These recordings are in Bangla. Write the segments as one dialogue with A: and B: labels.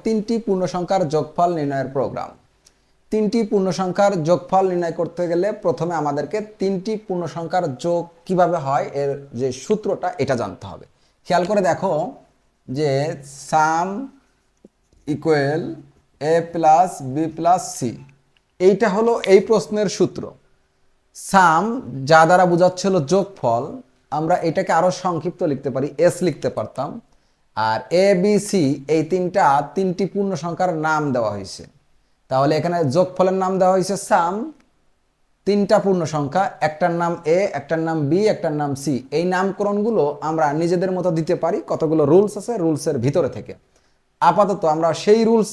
A: তিনটি পূর্ণ সংখ্যার যোগফল নির্ণয়ের প্রোগ্রাম। তিনটি পূর্ণ সংখ্যার যোগফল নির্ণয় করতে গেলে প্রথমে আমাদেরকে তিনটি পূর্ণ সংখ্যার যোগ কিভাবে হয় এর যে সূত্রটা এটা জানতে হবে। খেয়াল করে দেখো যে সাম ইকুয়াল এ প্লাস বি প্লাস সি, এইটা হলো এই প্রশ্নের সূত্র। সাম যা দ্বারা বোঝাচ্ছিল যোগফল, আমরা এটাকে আরো সংক্ষিপ্ত লিখতে পারি, এস লিখতে পারতাম। আর এ বি সি এই তিনটি পূর্ণ সংখ্যার নাম দেওয়া হয়েছে। তাহলে এখানে যোগফলের নাম দেওয়া হয়েছে সাম, তিনটা পূর্ণ সংখ্যা, একটার নাম এ, একটার নাম বি, একটার নাম সি। এই নামকরণগুলো আমরা নিজেদের মতো দিতে পারি, কতগুলো রুলস আছে রুলসের ভিতরে থেকে। আপাতত আমরা সেই রুলস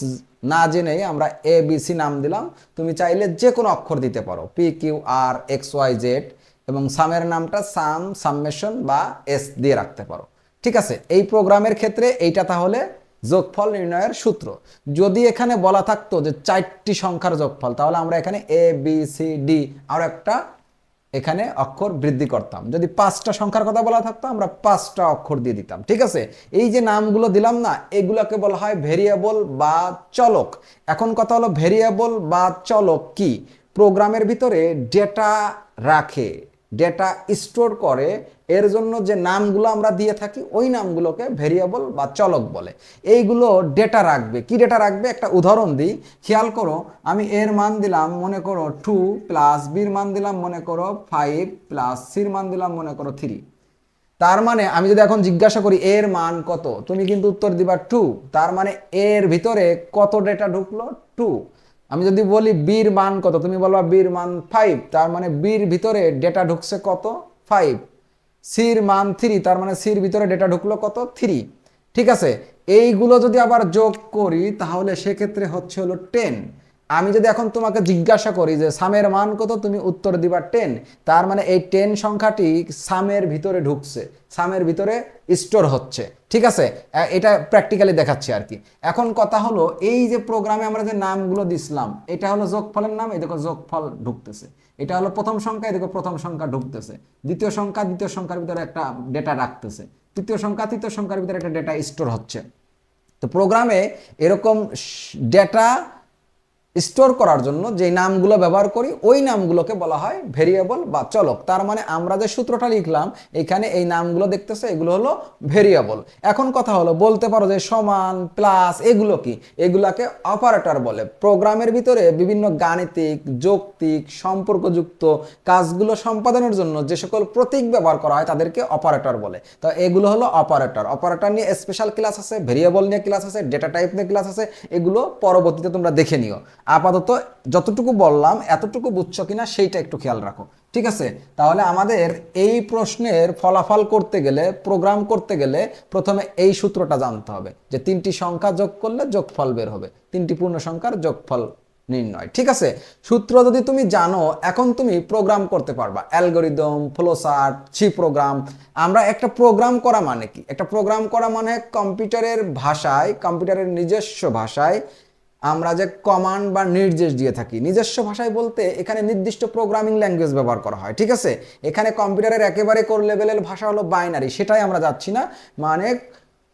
A: না জেনেই আমরা এ বি সি নাম দিলাম। তুমি চাইলে যে কোনো অক্ষর দিতে পারো, P Q R x Y Z, এবং সামের নামটা সাম, সামেশন বা এস দিয়ে রাখতে পারো। ঠিক আছে, এই প্রোগ্রামের ক্ষেত্রে এইটা তাহলে যোগফল নির্ণয়ের সূত্র। যদি এখানে বলা থাকতো যে 4টি সংখ্যার যোগফল, তাহলে আমরা এখানে এ বি সি ডি আরো একটা এখানে অক্ষর বৃদ্ধি করতাম। যদি 5টা সংখ্যার কথা বলা থাকতো আমরা 5টা অক্ষর দিয়ে দিতাম। ঠিক আছে, এই যে নামগুলো দিলাম না, এগুলোকে বলা হয় ভেরিয়েবল বা চলক। এখন কথা হলো ভেরিয়েবল বা চলক কি? প্রোগ্রামের ভিতরে ডেটা রাখে, ডেটা স্টোর করে, এর জন্য যে নামগুলো আমরা দিয়ে থাকি ওই নামগুলোকে ভেরিয়েবল বা চলক বলে। এইগুলো ডেটা রাখবে। কি ডেটা রাখবে? একটা উদাহরণ দিই, খেয়াল করো। আমি এর মান দিলাম মনে করো 2 প্লাস বির মান দিলাম মনে করো 5 প্লাস সির মান দিলাম মনে করো 3। তার মানে আমি যদি এখন জিজ্ঞাসা করি এর মান কত, তুমি কিন্তু উত্তর দিবা 2। তার মানে এর ভিতরে কত ডেটা ঢুকলো? 2। আমি যদি বলি বির মান কত, তুমি বলবা বির মান 5। তার মানে বির ভিতরে ডেটা ঢুকছে কত? 5। সির মান 3, তার মানে সির ভিতরে ডেটা ঢুকলো কত? 3। ঠিক আছে, এইগুলো যদি আবার যোগ করি তাহলে সেক্ষেত্রে হচ্ছে হলো 10। আমি যদি এখন তোমাকে জিজ্ঞাসা করি যে সামের মান কত, তুমি উত্তর দিবা 10। তার মানে এই 10 সংখ্যাটি সামের ভিতরে ঢুকছে, সামের ভিতরে স্টোর হচ্ছে। ঠিক আছে, এটা প্র্যাকটিক্যালি দেখাচ্ছি আর কি। এখন কথা হলো এই যে প্রোগ্রামে আমরা যে নামগুলো দিছিলাম, এটা হলো যোগফলের নাম, এই দেখো যোগফল ঢুকতেছে। এটা হলো প্রথম সংখ্যা, এই দেখো প্রথম সংখ্যা ঢুকতেছে। দ্বিতীয় সংখ্যা দ্বিতীয় সংখ্যার ভিতরে একটা ডেটা রাখতেছে। তৃতীয় সংখ্যা তৃতীয় সংখ্যার ভিতরে একটা ডেটা স্টোর হচ্ছে। তো প্রোগ্রামে এরকম ডেটা স্টোর করার জন্য যে নামগুলো ব্যবহার করি ওই নামগুলোকে বলা হয় ভেরিয়েবল বা চলক। তার মানে আমরা যে সূত্রটা লিখলাম এখানে এই নামগুলো দেখতেছে, এগুলো হলো ভেরিয়েবল। এখন কথা হলো, বলতে পারো যে সমান, প্লাস, এগুলো কি? এগুলাকে অপারেটর বলে। প্রোগ্রামের ভিতরে বিভিন্ন গাণিতিক, যৌক্তিক, সম্পর্কযুক্ত কাজগুলো সম্পাদনের জন্য যে সকল প্রতীক ব্যবহার করা হয় তাদেরকে অপারেটর বলে। তো এগুলো হলো অপারেটর। অপারেটর নিয়ে স্পেশাল ক্লাস আছে, ভেরিয়েবল নিয়ে ক্লাস আছে, ডেটা টাইপ নিয়ে ক্লাস আছে, এগুলো পরবর্তীতে তোমরা দেখে নিও। আপাতত যতটুকু বললাম এতটুকু বুঝছো কিনা সেইটা একটু খেয়াল রাখো। ঠিক আছে, তাহলে আমাদের এই প্রশ্নের ফলাফল করতে গেলে, প্রোগ্রাম করতে গেলে প্রথমে এই সূত্রটা জানতে হবে যে 3টি সংখ্যা যোগ করলে যোগফল বের হবে, 3টি পূর্ণ সংখ্যার যোগফল নির্ণয়। ঠিক আছে, সূত্র যদি তুমি জানো এখন তুমি প্রোগ্রাম করতে পারবা। Algorithm, flowchart, C program. আমরা একটা প্রোগ্রাম করা মানে কি? একটা প্রোগ্রাম করা মানে কম্পিউটারের ভাষায়, কম্পিউটারের নিজস্ব ভাষায় আমরা যে কমান্ড বা নির্দেশ দিয়ে থাকি। নিজস্ব ভাষায় বলতে এখানে নির্দিষ্ট প্রোগ্রামিং ল্যাঙ্গুয়েজ ব্যবহার করা হয়। ঠিক আছে, এখানে কম্পিউটারের একেবারে কোর লেভেলের ভাষা হলো বাইনারি, সেটাই আমরা যাচ্ছি না। মানে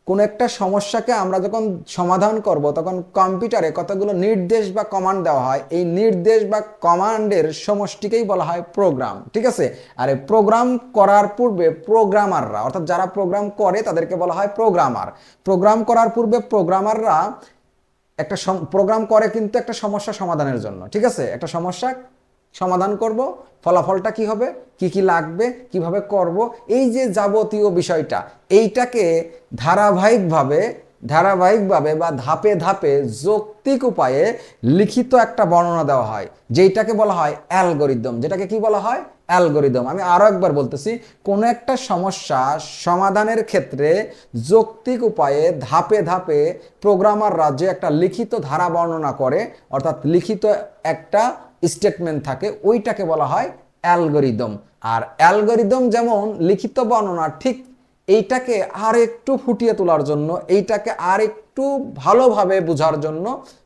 A: কোন একটা সমস্যাকে আমরা যখন সমাধান করব তখন কম্পিউটারে কতগুলো নির্দেশ বা কমান্ড দেওয়া হয়, এই নির্দেশ বা কমান্ডের সমষ্টিকেই বলা হয় প্রোগ্রাম। ঠিক আছে, আর এই প্রোগ্রাম করার পূর্বে প্রোগ্রামাররা, অর্থাৎ যারা প্রোগ্রাম করে তাদেরকে বলা হয় প্রোগ্রামার। প্রোগ্রাম করার পূর্বে প্রোগ্রামাররা একটা প্রোগ্রাম করে কিন্তু একটা সমস্যা সমাধানের জন্য। ঠিক আছে, একটা সমস্যা সমাধান করব, ফলাফলটা কি হবে, কি কি লাগবে, কিভাবে করব, এই যে যাবতীয় বিষয়টা, এইটাকে ধারাবাহিকভাবে বা ধাপে ধাপে যৌক্তিক উপায়ে লিখিত একটা বর্ণনা দেওয়া হয়, যেটাকে বলা হয় অ্যালগরিদম। যেটাকে কি বলা হয়? অ্যালগরিদম। আমি আরো একবার বলতেছি, কোন একটা সমস্যা সমাধানের ক্ষেত্রে যৌক্তিক উপায়ে ধাপে ধাপে প্রোগ্রামাররা যে একটা লিখিত ধারা বর্ণনা করে, অর্থাৎ লিখিত একটা স্টেটমেন্ট থাকে, ওইটাকে বলা হয় অ্যালগরিদম। আর অ্যালগরিদম যেমন লিখিত বর্ণনা, ঠিক এইটাকে আর একটু ফুটিয়ে তোলার জন্য, এইটাকে আর একটু ভালোভাবে বোঝার জন্য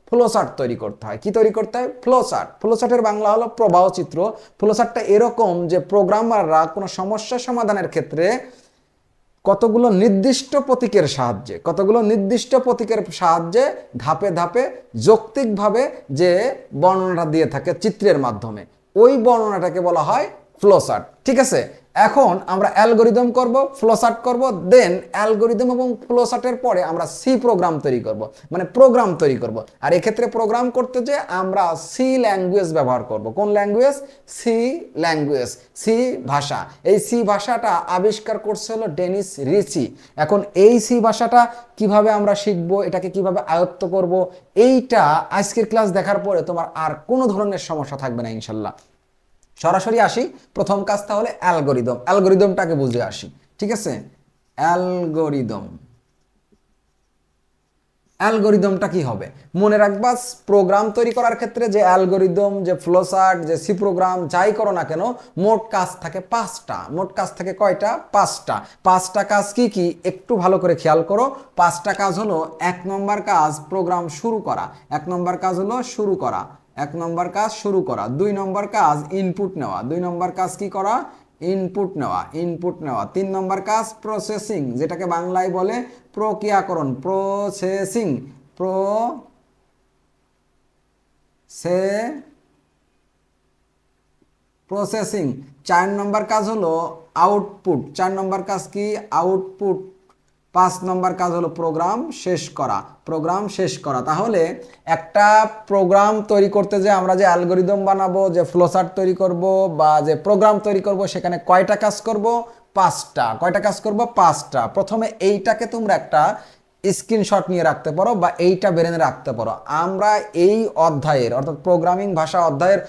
A: ফ্লোচার্ট তৈরি করতে হয়। কি তৈরি করতে হয়? ফ্লোচার্ট। ফ্লোচার্টের বাংলা হলো প্রবাহ চিত্র। ফ্লোচার্টটা এরকম যে প্রোগ্রামাররা কোনো সমস্যা সমাধানের ক্ষেত্রে কতগুলো নির্দিষ্ট প্রতীকের সাহায্যে ধাপে ধাপে যৌক্তিকভাবে যে বর্ণনাটা দিয়ে থাকে চিত্রের মাধ্যমে, ওই বর্ণনাটাকে বলা হয় ফ্লোচার্ট। ঠিক আছে, এখন আমরা অ্যালগরিদম করব, ফ্লোচার্ট করব, দেন অ্যালগরিদম এবং ফ্লোচার্টের পরে আমরা সি প্রোগ্রাম তৈরি করব, মানে প্রোগ্রাম তৈরি করব। আর এক্ষেত্রে প্রোগ্রাম করতে যে আমরা সি ল্যাঙ্গুয়েজ ব্যবহার করব। কোন ল্যাঙ্গুয়েজ? সি ল্যাঙ্গুয়েজ, সি ভাষা। এই সি ভাষাটা আবিষ্কার করছে হলো ডেনিস রিচি। এখন এই সি ভাষাটা কিভাবে আমরা শিখব, এটাকে কিভাবে আয়ত্ত করব, এইটা আজকের ক্লাস দেখার পরে তোমার আর কোনো ধরনের সমস্যা থাকবে না ইনশাল্লাহ। সরাসরি আসি, প্রথম কাজ তাহলে অ্যালগরিদমটাকে বুঝে আসি। ঠিক আছে, অ্যালগরিদমটা কি হবে মনে রাখবা। প্রোগ্রাম তৈরি করার ক্ষেত্রে যে অ্যালগরিদম, যে ফ্লোচার্ট, যে সি প্রোগ্রাম যাই করো না কেন, মোট কাজ থাকে 5টা। মোট কাজ থাকে কয়টা? 5টা কাজ কি কি একটু ভালো করে খেয়াল করো। 5টা কাজ হলো, 1 নম্বর কাজ প্রোগ্রাম শুরু করা, 1 নম্বর কাজ হলো শুরু করা, 1 নম্বর কাজ শুরু করা। 2 নম্বর কাজ ইনপুট নেওয়া, 2 নম্বর কাজ কি করা? ইনপুট নেওয়া। 3 নম্বর কাজ প্রসেসিং, যেটাকে বাংলায় বলে প্রক্রিয়াকরণ, প্রসেসিং। 4 নম্বর কাজ হলো আউটপুট, 4 নম্বর কাজ কি? আউটপুট। 5 নম্বর কাজ হলো প্রোগ্রাম শেষ করা। তাহলে একটা প্রোগ্রাম তৈরি করতে যে আমরা যে অ্যালগরিদম বানাবো, যে ফ্লোচার্ট তৈরি করব বা যে প্রোগ্রাম তৈরি করব, সেখানে কয়টা কাজ করব? 5টা। কয়টা কাজ করব? 5টা। প্রথমে এইটাকে তোমরা একটা স্ক্রিনশট নিয়ে রাখতে পারো বা এইটা ব্রেনে রাখতে পারো। আমরা এই অধ্যায়ের অর্থাৎ প্রোগ্রামিং ভাষা অধ্যায়ের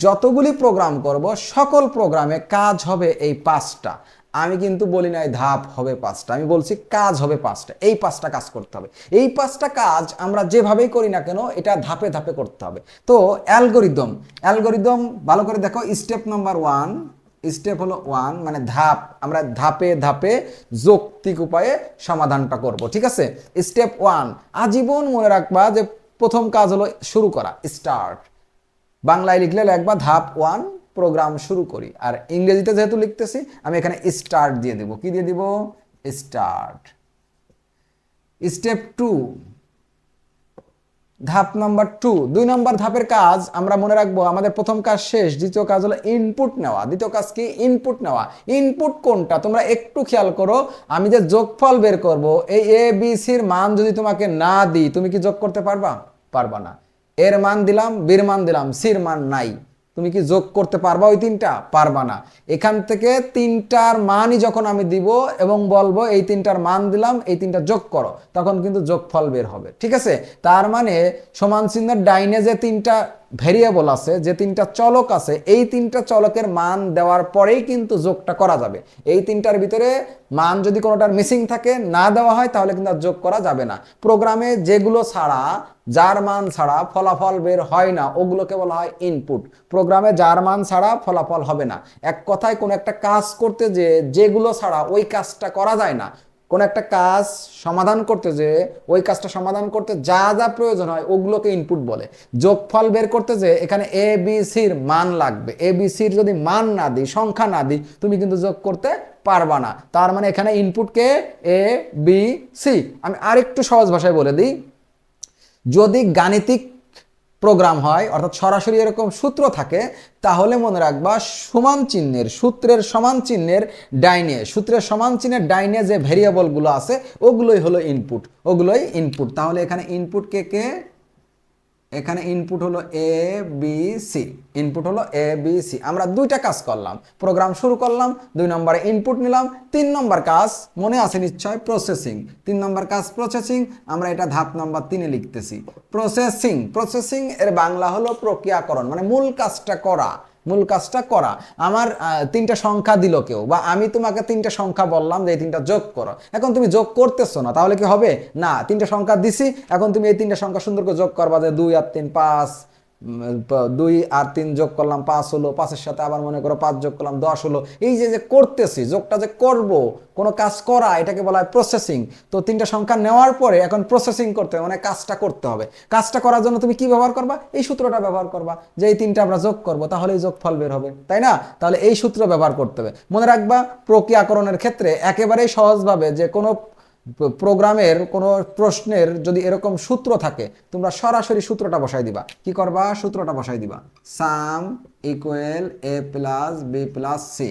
A: যতগুলি প্রোগ্রাম করব, সকল প্রোগ্রামে কাজ হবে এই 5টা। আমি কিন্তু বলি নাই ধাপ হবে 5টা, আমি বলছি কাজ হবে 5টা। এই 5টা কাজ করতে হবে। এই 5টা কাজ আমরা যেভাবেই করি না কেন, এটা ধাপে ধাপে করতে হবে। তো অ্যালগরিদম ভালো করে দেখো। স্টেপ হলো 1, মানে ধাপ। আমরা ধাপে ধাপে যৌক্তিক উপায়ে সমাধানটা করব। ঠিক আছে, স্টেপ 1 আজীবন মনে রাখবা যে প্রথম কাজ হলো শুরু করা, স্টার্ট। বাংলায় লিখলে লিখবা ধাপ 1 প্রোগ্রাম শুরু করি, আর ইংরেজিতে যেহেতু লিখতেছি আমি এখানে স্টার্ট দিয়ে দেব। কি দিয়ে দিব? স্টার্ট। স্টেপ 2, ধাপ নাম্বার 2, 2 নম্বর ধাপের কাজ আমরা মনে রাখবো আমাদের প্রথম কাজ শেষ। দ্বিতীয় কাজ হলো ইনপুট নেওয়া। দ্বিতীয় কাজ কি? ইনপুট নেওয়া। ইনপুট কোনটা তোমরা একটু খেয়াল করো। আমি যে যোগফল বের করব, এই এ বি সির মান যদি তোমাকে না দিই, তুমি কি যোগ করতে পারবা? পারবা না। এর মান দিলাম, বির মান দিলাম, সির মান নাই, তুমি কি যোগ করতে পারবা ওই 3টা? পারবা না। এখান থেকে 3টার মানই যখন আমি দিব এবং বলবো এই 3টার মান দিলাম, এই 3টা যোগ করো, তখন কিন্তু যোগফল বের হবে। ঠিক আছে, তার মানে সমান চিহ্নের ডাইনে যে 3টা ভেরিয়েবল আছে, যে 3টা চলক আছে, এই 3টা চলকের মান দেওয়ার পরেই কিন্তু যোগটা করা যাবে। এই 3টার ভিতরে মান যদি কোনোটার মিসিং থাকে, না দেওয়া হয়, তাহলে কিন্তু আর যোগ করা যাবে না। প্রোগ্রামে যেগুলো ছাড়া, যার মান ছাড়া ফলাফল বের হয় না, ওগুলোকে বলা হয় ইনপুট। প্রোগ্রামে যার মান ছাড়া ফলাফল হবে না। এক কথায় কোনো একটা কাজ করতে যে যেগুলো ছাড়া ওই কাজটা করা যায় না, কোন একটা কাজ সমাধান করতে যে ওই কাজটা সমাধান করতে যা যা প্রয়োজন হয়, ওগুলোকে ইনপুট বলে। যোগফল বের করতে যে এখানে এ বি সির মান লাগবে, এ বি সির যদি মান না দিই, সংখ্যা না দিই, তুমি কিন্তু যোগ করতে পারবা না। তার মানে এখানে ইনপুটকে এ বি সি। আমি আরেকটু সহজ ভাষায় বলে দিই, যদি গাণিতিক প্রোগ্রাম হয় অর্থাৎ সরাসরি এরকম সূত্র থাকে, তাহলে মনে রাখবা সূত্রের সমান চিহ্নের ডাইনে যে ভেরিয়েবলগুলো আছে, ওগুলোই হলো ইনপুট। তাহলে এখানে ইনপুট কে? এখানে ইনপুট হলো এ বি সি। আমরা 2টা কাজ করলাম, প্রোগ্রাম শুরু করলাম, 2 নম্বরে ইনপুট নিলাম। 3 নম্বর কাজ মনে আছে নিশ্চয়, প্রসেসিং। 3 নম্বর কাজ প্রসেসিং। আমরা এটা ধাপ নাম্বার 3-এ লিখতেছি। প্রসেসিং এর বাংলা হলো প্রক্রিয়াকরণ, মানে মূল কাজটা করা। আমার 3টা সংখ্যা দিল কেউ, বা আমি তোমাকে 3টা সংখ্যা বললাম যে এই 3টা যোগ করো। এখন তুমি যোগ করতেছো না, তাহলে কি হবে? না, 3টা সংখ্যা দিছি, এখন তুমি এই 3টা সংখ্যা সুন্দর করে যোগ করবা, যে 2 আর 3 5, 2 আর 3 যোগ করলাম 5 হলো, 5-এর সাথে আবার মনে করো 5 যোগ করলাম 10 হলো। এই যে যে করতেছি, যোগটা যে করব, কোনো কাজ করা, এটাকে বলা হয় প্রসেসিং। তো 3টা সংখ্যা নেওয়ার পরে এখন প্রসেসিং করতে হবে, মানে কাজটা করতে হবে। কাজটা করার জন্য তুমি কি ব্যবহার করবা? এই সূত্রটা ব্যবহার করবা, যে এই 3টা আমরা যোগ করব, তাহলেই যোগফল বের হবে, তাই না? তাহলে এই সূত্র ব্যবহার করতে হবে। মনে রাখবা প্রক্রিয়াকরণের ক্ষেত্রে একেবারেই সহজভাবে যে কোনো প্রোগ্রামের কোনো প্রশ্নের যদি এরকম সূত্র থাকে, তোমরা সরাসরি সূত্রটা বসাই দিবা। কি করবা? সূত্রটা বসাই দিবা, sum equal a plus B plus C.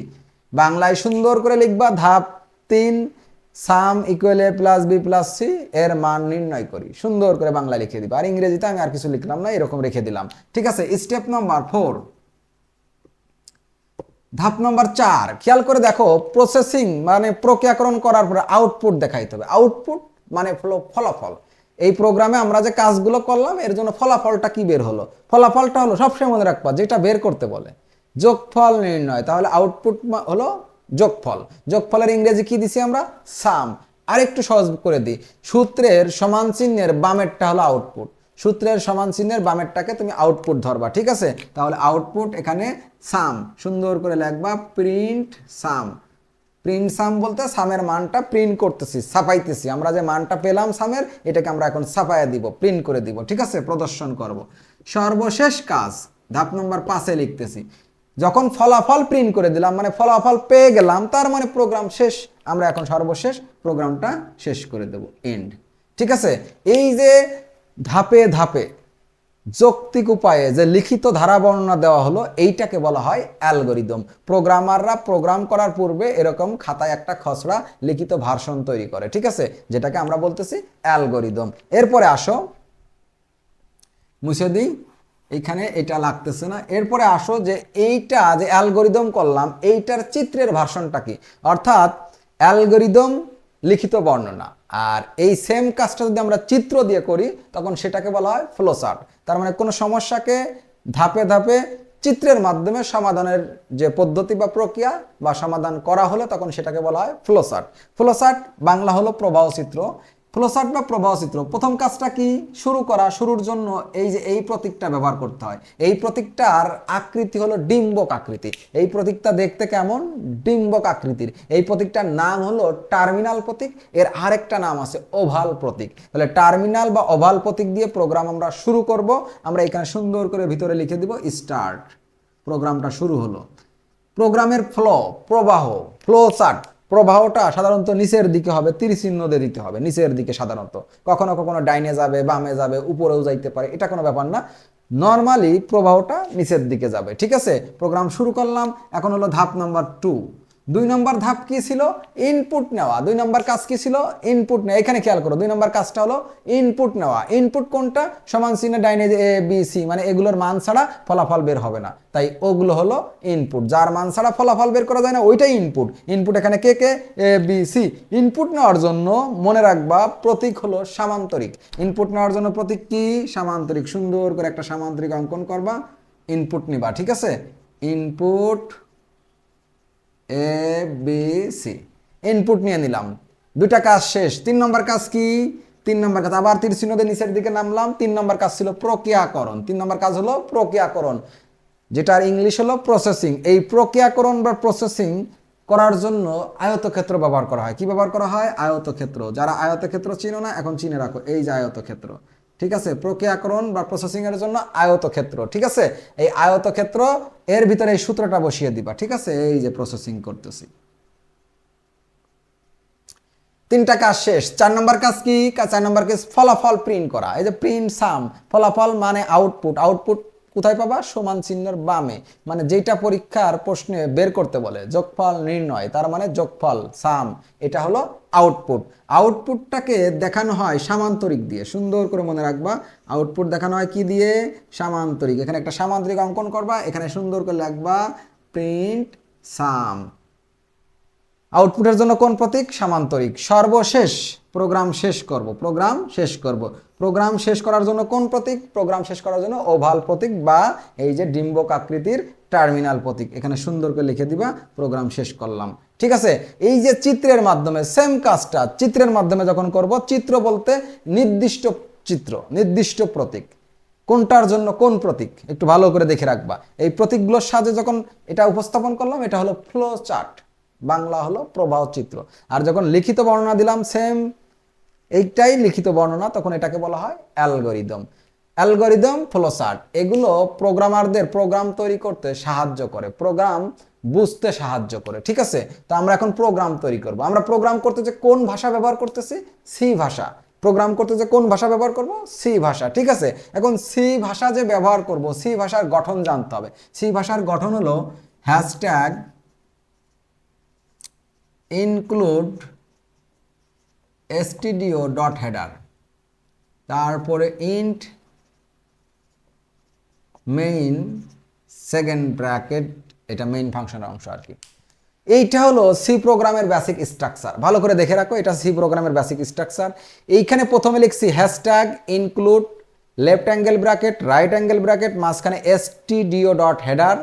A: বাংলায় সুন্দর করে লিখবা, ধাপ 3, sum equal a plus B plus C এর মান নির্ণয় করি। সুন্দর করে বাংলায় লিখে দিবা। আর ইংরেজিতে আমি আর কিছু লিখলাম না, এরকম রেখে দিলাম। ঠিক আছে, স্টেপ নাম্বার 4, ধাপ নম্বর 4, খেয়াল করে দেখো, প্রসেসিং মানে প্রক্রিয়াকরণ করার পরে আউটপুট দেখাইতে হবে। আউটপুট মানে ফলাফল। এই প্রোগ্রামে আমরা যে কাজগুলো করলাম এর জন্য ফলাফলটা কি বের হলো? ফলাফলটা হলো, সবসময় মনে রাখবা, যেটা বের করতে বলে যোগফল নির্ণয়, তাহলে আউটপুট হলো যোগফল। যোগফলের ইংরেজি কি দিছি আমরা? সাম। আর একটু সহজ করে দিই, সূত্রের সমান চিহ্নের বামেরটা হলো আউটপুট। সূত্রের সমান চিহ্নের বামেরটাকে তুমি আউটপুট ধরবা, ঠিক আছে? তাহলে আউটপুট এখানে সাম, সুন্দর করে লিখবা, প্রিন্ট সাম। প্রিন্ট সাম বলতে সামের মানটা প্রিন্ট করতেছি, ছাপাইতেছি। আমরা যে মানটা পেলাম সামের, এটাকে আমরা এখন ছাপাইয়া দিব, প্রিন্ট করে দিব, ঠিক আছে? প্রদর্শন করব। সর্বশেষ কাজ ধাপ নম্বর 5-এ লিখতেছি, যখন ফলাফল প্রিন্ট করে দিলাম, মানে ফলাফল পেয়ে গেলাম, তার মানে প্রোগ্রাম শেষ। আমরা এখন সর্বশেষ প্রোগ্রামটা শেষ করে দেব, এন্ড। ঠিক আছে, এই যে ধাপে ধাপে যৌক্তিক উপায়ে যে লিখিত ধারা বর্ণনা দেওয়া হলো, এইটাকে বলা হয় অ্যালগরিদম। প্রোগ্রামাররা প্রোগ্রাম করার পূর্বে এরকম খাতায় একটা খসড়া লিখিত ভার্সন তৈরি করে, ঠিক আছে? যেটাকে আমরা বলতেছি অ্যালগরিদম। এরপরে আসো, মুছে দিই, এইখানে এটা লাগতেছে না। এরপরে আসো যে এইটা যে অ্যালগরিদম করলাম, এইটার চিত্রের ভার্সনটা কি? অর্থাৎ অ্যালগরিদম লিখিত বর্ণনা, আর এই সেম কাজটা যদি আমরা চিত্র দিয়ে করি, তখন সেটাকে বলা হয় ফ্লোচার্ট। তার মানে কোনো সমস্যাকে ধাপে ধাপে চিত্রের মাধ্যমে সমাধানের যে পদ্ধতি বা প্রক্রিয়া বা সমাধান করা হলে, তখন সেটাকে বলা হয় ফ্লোচার্ট। ফ্লোচার্ট বাংলা হলো প্রবাহচিত্র। ফ্লোচার্ট বা প্রবাহচিত্র, প্রথম কাজটা কি? শুরু করা। শুরুর জন্য এই যে এই প্রতীকটা ব্যবহার করতে হয়। এই প্রতীকটার আকৃতি হলো ডিম্বক আকৃতি। এই প্রতীকটা দেখতে কেমন? ডিম্বক আকৃতির। এই প্রতীকটার নাম হলো টার্মিনাল প্রতীক। এর আরেকটা নাম আছে ওভাল প্রতীক। তাহলে টার্মিনাল বা ওভাল প্রতীক দিয়ে প্রোগ্রাম আমরা শুরু করব। আমরা এখানে সুন্দর করে ভিতরে লিখে দিব স্টার্ট। প্রোগ্রামটা শুরু হলো। প্রোগ্রামের প্রবাহ, ফ্লো চার্ট, প্রবাহটা সাধারণত নিচের দিকে হবে, তীর চিহ্ন দিয়ে দিতে হবে নিচের দিকে। সাধারণত কখনো কখনো ডাইনে যাবে, বামে যাবে, উপরেও যাইতে পারে, এটা কোনো ব্যাপার না। নর্মালি প্রবাহটা নিচের দিকে যাবে, ঠিক আছে? প্রোগ্রাম শুরু করলাম। এখন হলো ধাপ নাম্বার 2। 2 নম্বর ধাপ কি ছিল? ইনপুট নেওয়া। 2 নম্বর কাজ কি ছিল? ইনপুট নেওয়া। এখানে খেয়াল করো, 2 নম্বর কাজটা হলো ইনপুট নেওয়া। ইনপুট কোনটা? সমান চিহ্ন ডাইনে যে এ বি সি, মানে এগুলোর মান ছাড়া ফলাফল বের হবে না, তাই ওগুলো হলো ইনপুট। যার মান ছাড়া ফলাফল বের করা যায় না, ওইটাই ইনপুট। ইনপুট এখানে কে কে? এ বি সি। ইনপুট নেওয়ার জন্য মনে রাখবা প্রতীক হলো সামান্তরিক। ইনপুট নেওয়ার জন্য প্রতীক কি? সামান্তরিক। সুন্দর করে একটা সামান্তরিক অঙ্কন করবা, ইনপুট নিবা, ঠিক আছে? ইনপুট এ বি সি, ইনপুট নিয়ে নিলাম। 2টা কাজ শেষ। 3 নম্বর কাজ কি? 3 নম্বর কাজ, আবার তীর চিহ্ন দিয়ে নিচের দিকে নামলাম। 3 নম্বর কাজ ছিল প্রক্রিয়াকরণ। 3 নম্বর কাজ হলো প্রক্রিয়াকরণ, যেটার ইংলিশ হলো প্রসেসিং। এই প্রক্রিয়াকরণ বা প্রসেসিং করার জন্য আয়তক্ষেত্র ব্যবহার করা হয়। কি ব্যবহার করা হয়? আয়তক্ষেত্র। যারা আয়তক্ষেত্র চিনো না, এখন চিনে রাখো, এই যে আয়তক্ষেত্র, ঠিক আছে? প্রক্রিয়াকরণ বা প্রসেসিং এর জন্য আয়তক্ষেত্র, ঠিক আছে? এই আয়তক্ষেত্র এর ভিতরে এই সূত্রটা বসিয়ে দিবা, ঠিক আছে? এই যে প্রসেসিং করতেছি। 3টা কাজ শেষ। 4 নম্বর কাজ কি? 4 নম্বর কাজ ফলাফল প্রিন্ট করা। এই যে প্রিন্ট সাম, ফলাফল মানে আউটপুট। আউটপুট কোথায় পাবা? সমান চিহ্নের বামে, মানে যেটা পরীক্ষার প্রশ্নে বের করতে বলে যোগফল নির্ণয়, তার মানে যোগফল সাম, এটা হলো আউটপুট। আউটপুটটাকে দেখানো হয় সামান্তরিক দিয়ে। সুন্দর করে মনে রাখবা, আউটপুট দেখানো হয় কি দিয়ে? সামান্তরিক। এখানে একটা সামান্তরিক অঙ্কন করবা, এখানে সুন্দর করে লিখবা প্রিন্ট সাম। আউটপুটের জন্য কোন প্রতীক? সামান্তরিক। সর্বশেষ প্রোগ্রাম শেষ করব। প্রোগ্রাম শেষ করব। প্রোগ্রাম শেষ করার জন্য কোন প্রতীক? প্রোগ্রাম শেষ করার জন্য ওভাল প্রতীক বা এই যে ডিম্বক আকৃতির টার্মিনাল প্রতীক। এখানে সুন্দর করে লিখে দিবা প্রোগ্রাম শেষ করলাম, ঠিক আছে? এই যে চিত্রের মাধ্যমে সেম কাজটা চিত্রের মাধ্যমে যখন করব, চিত্র বলতে নির্দিষ্ট চিত্র, নির্দিষ্ট প্রতীক। কোনটার জন্য কোন প্রতীক একটু ভালো করে দেখে রাখবা। এই প্রতীকগুলোর সাথে যখন এটা উপস্থাপন করলাম, এটা হলো ফ্লো চার্ট, বাংলা হলো প্রবাহ চিত্র। আর যখন লিখিত বর্ণনা দিলাম সেম এইটাই লিখিত বর্ণনা, তখন এটাকে বলা হয় অ্যালগরিদম। অ্যালগরিদম, ফ্লো চার্ট, এগুলো প্রোগ্রামারদের প্রোগ্রাম তৈরি করতে সাহায্য করে, প্রোগ্রাম বুঝতে সাহায্য করে। ঠিক আছে, তো আমরা এখন প্রোগ্রাম তৈরি করব। আমরা প্রোগ্রাম করতে যে কোন ভাষা ব্যবহার করতেছি? সি ভাষা। প্রোগ্রাম করতে যে কোন ভাষা ব্যবহার করব? সি ভাষা। ঠিক আছে, এখন সি ভাষা যে ব্যবহার করব, সি ভাষার গঠন জানতে হবে। সি ভাষার গঠন হলো hashtag include stdio dot header, তারপরে ইন্ট মেইন সেকেন্ড ব্র্যাকেট, এটা মেইন ফাংশনের অংশ আর কি। এইটা হলো সি প্রোগ্রামের বেসিক স্ট্রাকচার। ভালো করে দেখে রাখো, এটা সি প্রোগ্রামের বেসিক স্ট্রাকচার। এইখানে প্রথমে লিখছি hashtag include left angle bracket right angle bracket মাঝখানে stdio ডট হেডার,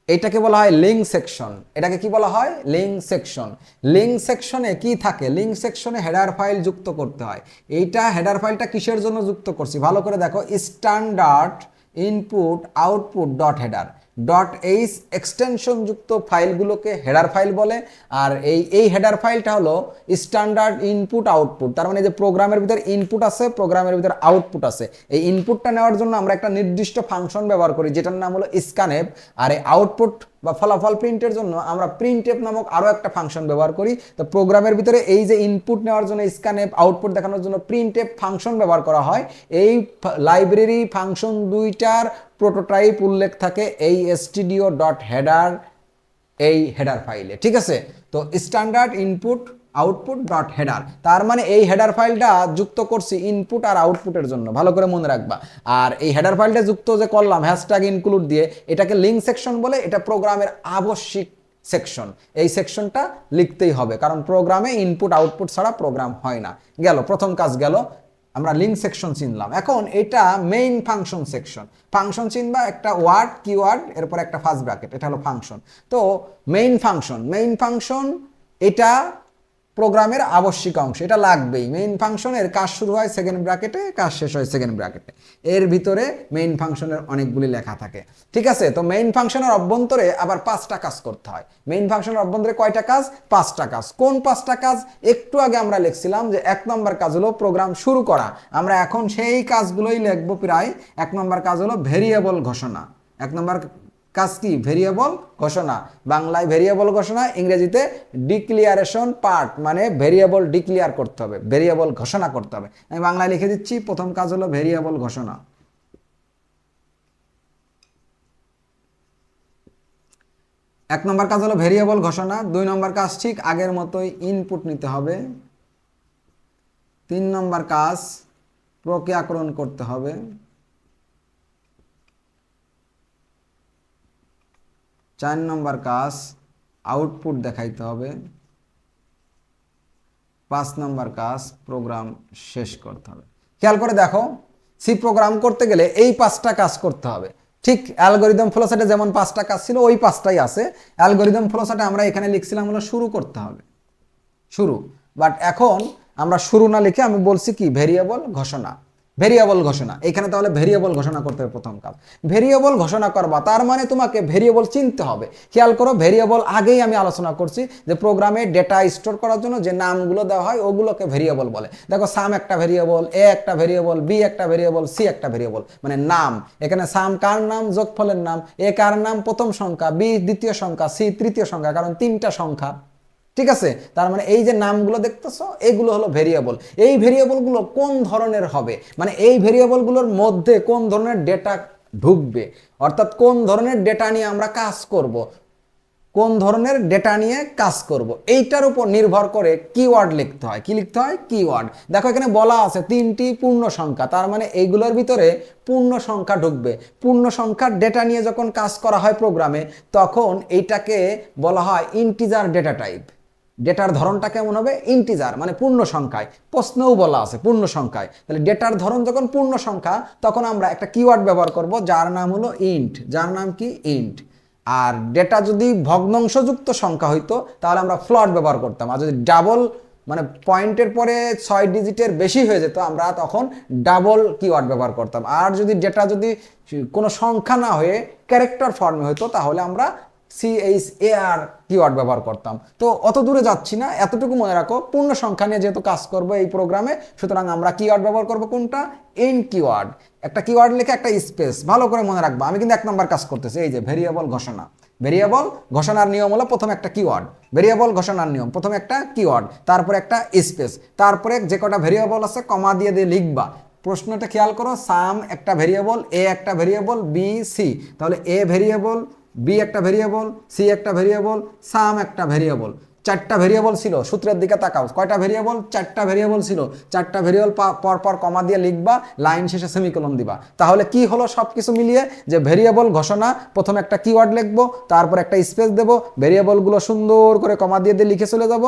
A: এটাকে বলা হয় লিঙ্ক সেকশন। এটাকে কি বলা হয়? Link section. লিঙ্ক সেকশনে কি থাকে? লিঙ্ক সেকশনে হেডার ফাইল যুক্ত করতে হয়। এইটা হেডার ফাইলটা কিসের জন্য যুক্ত করছি ভালো করে দেখো, standard input output dot header dot H extension যুক্ত ফাইলগুলোকে হেডার ফাইল বলে। আর এই হেডার ফাইলটা হলো স্ট্যান্ডার্ড ইনপুট আউটপুট, তার মানে যে প্রোগ্রামের ভিতরে ইনপুট আছে, প্রোগ্রামের ভিতরে আউটপুট আছে। এই ইনপুটটা নেওয়ার জন্য আমরা একটা নির্দিষ্ট ফাংশন ব্যবহার করি যেটার নাম হলো স্ক্যানএফ, আর এই আউটপুট বা ফলাফল প্রিন্টের জন্য আমরা প্রিন্টএফ নামক আরও একটা ফাংশন ব্যবহার করি। তো প্রোগ্রামের ভিতরে এই যে ইনপুট নেওয়ার জন্য স্ক্যানএফ, আউটপুট দেখানোর জন্য প্রিন্টএফ ফাংশন ব্যবহার করা হয়। এই লাইব্রেরি ফাংশন দুইটার প্রোটোটাইপ উল্লেখ থাকে এই stdio ডট হেডার, এই হেডার ফাইলে। ঠিক আছে, তো standard input output dot header, তার মানে এই হেডার ফাইলটা যুক্ত করছি ইনপুট আর আউটপুটের জন্য, ভালো করে মনে রাখবা। আর এই হেডার ফাইলটা যুক্ত যে করলাম হ্যাশট্যাগ ইনক্লুড দিয়ে, এটাকে লিঙ্ক সেকশন বলে। এটা প্রোগ্রামের আবশ্যিক সেকশন। এই সেকশনটা লিখতেই হবে, কারণ প্রোগ্রামে ইনপুট আউটপুট ছাড়া প্রোগ্রাম হয় না। গেল, প্রথম কাজ গেল, আমরা লিঙ্ক সেকশন চিনলাম। এখন এটা মেইন ফাংশন সেকশন। ফাংশন চিনবা, একটা ওয়ার্ড কিওয়ার্ড এরপর একটা ফার্স্ট ব্র্যাকেট, এটা হলো ফাংশন। তো মেইন ফাংশন এটা প্রোগ্রামের আবশ্যিক অংশ, এটা লাগবেই। মেইন ফাংশনের কাজ শুরু হয় সেকেন্ড ব্র্যাকেটে, কাজ শেষ হয় সেকেন্ড ব্র্যাকেটে। এর ভিতরে মেইন ফাংশনের অনেকগুলি লেখা থাকে। ঠিক আছে, তো মেইন ফাংশনের অভ্যন্তরে আবার 5টা কাজ করতে হয়। মেইন ফাংশনের অভ্যন্তরে কয়টা কাজ? 5টা কাজ। কোন 5টা কাজ? একটু আগে আমরা লিখছিলাম যে 1 নম্বর কাজ হলো প্রোগ্রাম শুরু করা। আমরা এখন সেই কাজগুলোই লিখবো প্রায়। 1 নম্বর কাজ হলো ভেরিয়েবল ঘোষণা। 1 নম্বর কাজ কি? ভেরিয়েবল ঘোষণা। বাংলায় ভেরিয়েবল ঘোষণা, ইংরেজিতে ডিক্লিয়ারেশন পার্ট, মানে ভেরিয়েবল ডিক্লিয়ার করতে হবে, ভেরিয়েবল ঘোষণা করতে হবে। আমি বাংলায় লিখে দিচ্ছি, প্রথম কাজ হলো ভেরিয়েবল ঘোষণা। 1 নম্বর কাজ হলো ভেরিয়েবল ঘোষণা। 2 নম্বর কাজ ঠিক আগের মতোই ইনপুট নিতে হবে। 3 নম্বর কাজ প্রক্রিয়াকরণ করতে হবে। 4 নম্বর কাজ আউটপুট দেখাইতে হবে। 5 নম্বর কাজ প্রোগ্রাম শেষ করতে হবে। খেয়াল করে দেখো, সি প্রোগ্রাম করতে গেলে এই 5টা কাজ করতে হবে। ঠিক অ্যালগরিদম ফ্লোচার্টে যেমন 5টা কাজ ছিল, ওই 5টাই আছে। অ্যালগরিদম ফ্লোচার্টে আমরা এখানে লিখছিলাম হলো শুরু করতে হবে, শুরু। বাট এখন আমরা শুরু না লিখে আমি বলছি কি ভেরিয়েবল ঘোষণা। ভেরিয়েবল ঘোষণা, এখানে তাহলে ভেরিয়েবল ঘোষণা করতে হবে প্রথম কাজ। ভেরিয়েবল ঘোষণা করবা, তার মানে তোমাকে ভেরিয়েবল চিনতে হবে। খেয়াল করো, ভেরিয়েবল আগেই আমি আলোচনা করছি যে প্রোগ্রামে ডেটা স্টোর করার জন্য যে নামগুলো দেওয়া হয় ওগুলোকে ভেরিয়েবল বলে। দেখো, সাম একটা ভেরিয়েবল, এ একটা ভেরিয়েবল, বি একটা ভেরিয়েবল, সি একটা ভেরিয়েবল, মানে নাম। এখানে সাম কার নাম? যোগফলের নাম। এ কার নাম? প্রথম সংখ্যা। বি দ্বিতীয় সংখ্যা। সি তৃতীয় সংখ্যা, কারণ 3টা সংখ্যা। ঠিক আছে, তার মানে এই যে নামগুলো দেখতেছো এগুলো হলো ভেরিয়েবল। এই ভেরিয়েবলগুলো কোন ধরনের হবে, মানে এই ভেরিয়েবলগুলোর মধ্যে কোন ধরনের ডেটা ঢুকবে, অর্থাৎ কোন ধরনের ডেটা নিয়ে আমরা কাজ করব, কোন ধরনের ডেটা নিয়ে কাজ করব, এইটার উপর নির্ভর করে কিওয়ার্ড লিখতে হয়। কি লিখতে হয়? কিওয়ার্ড। দেখো, এখানে বলা আছে 3টি পূর্ণ সংখ্যা, তার মানে এইগুলোর ভিতরে পূর্ণ সংখ্যা ঢুকবে। পূর্ণ সংখ্যার ডেটা নিয়ে যখন কাজ করা হয় প্রোগ্রামে, তখন এইটাকে বলা হয় ইন্টিজার ডেটা টাইপ। ডেটার ধরনটা কেমন হবে? ইন্টিজার, মানে পূর্ণ সংখ্যায়। প্রশ্নেও বলা আছে পূর্ণ সংখ্যায়। তাহলে ডেটার ধরন যখন পূর্ণ সংখ্যা, তখন আমরা একটা কিওয়ার্ড ব্যবহার করব যার নাম হলো ইন্ট। যার নাম কি? ইন্ট। আর ডেটা যদি ভগ্নাংশযুক্ত সংখ্যা হইতো তাহলে আমরা ফ্লট ব্যবহার করতাম। আর যদি ডাবল মানে পয়েন্টের পরে 6 ডিজিটের বেশি হয়ে যেত, আমরা তখন ডাবল কিওয়ার্ড ব্যবহার করতাম। আর যদি ডেটা যদি কোনো সংখ্যা না হয়ে ক্যারেক্টার ফর্মে হতো তাহলে আমরা CHAR কিওয়ার্ড ব্যবহার করতাম। তো অত দূরে যাচ্ছি না, এতটুকু মনে রাখো, পূর্ণ সংখ্যা নিয়ে যেহেতু কাজ করবো এই প্রোগ্রামে, সুতরাং আমরা কিওয়ার্ড ব্যবহার করবো কোনটা? Int keyword. একটা কিওয়ার্ড লিখে একটা স্পেস, ভালো করে মনে রাখবো। আমি কিন্তু 1 নম্বর কাজ করতেছি, এই যে ভেরিয়েবল ঘোষণা। ভেরিয়েবল ঘোষণার নিয়ম হলো প্রথমে একটা কিওয়ার্ড, ভেরিয়েবল ঘোষণার নিয়ম প্রথমে একটা কিওয়ার্ড, তারপরে একটা স্পেস, তারপরে যে কটা ভেরিয়েবল আছে কমা দিয়ে দিয়ে লিখবা। প্রশ্নটা খেয়াল করো, সাম একটা ভেরিয়েবল, এ একটা ভেরিয়েবল, বি সি, তাহলে এ ভেরিয়েবল, বি একটা ভেরিয়েবল, সি একটা ভেরিয়েবল, সাম একটা ভেরিয়েবল। 4টা ভেরিয়েবল ছিল, সূত্রের দিকে তাকাও, কয়টা ভেরিয়েবল? 4টা ভেরিয়েবল ছিল। 4টা ভেরিয়েবল পর পর কমা দিয়ে লিখবা, লাইন শেষে সেমিকোলন দিবা। তাহলে কি হলো সব কিছু মিলিয়ে? যে ভেরিয়েবল ঘোষণা, প্রথমে একটা কিওয়ার্ড লিখবো, তারপর একটা স্পেস দেবো, ভেরিয়েবলগুলো সুন্দর করে কমা দিয়ে দিয়ে লিখে চলে যাব,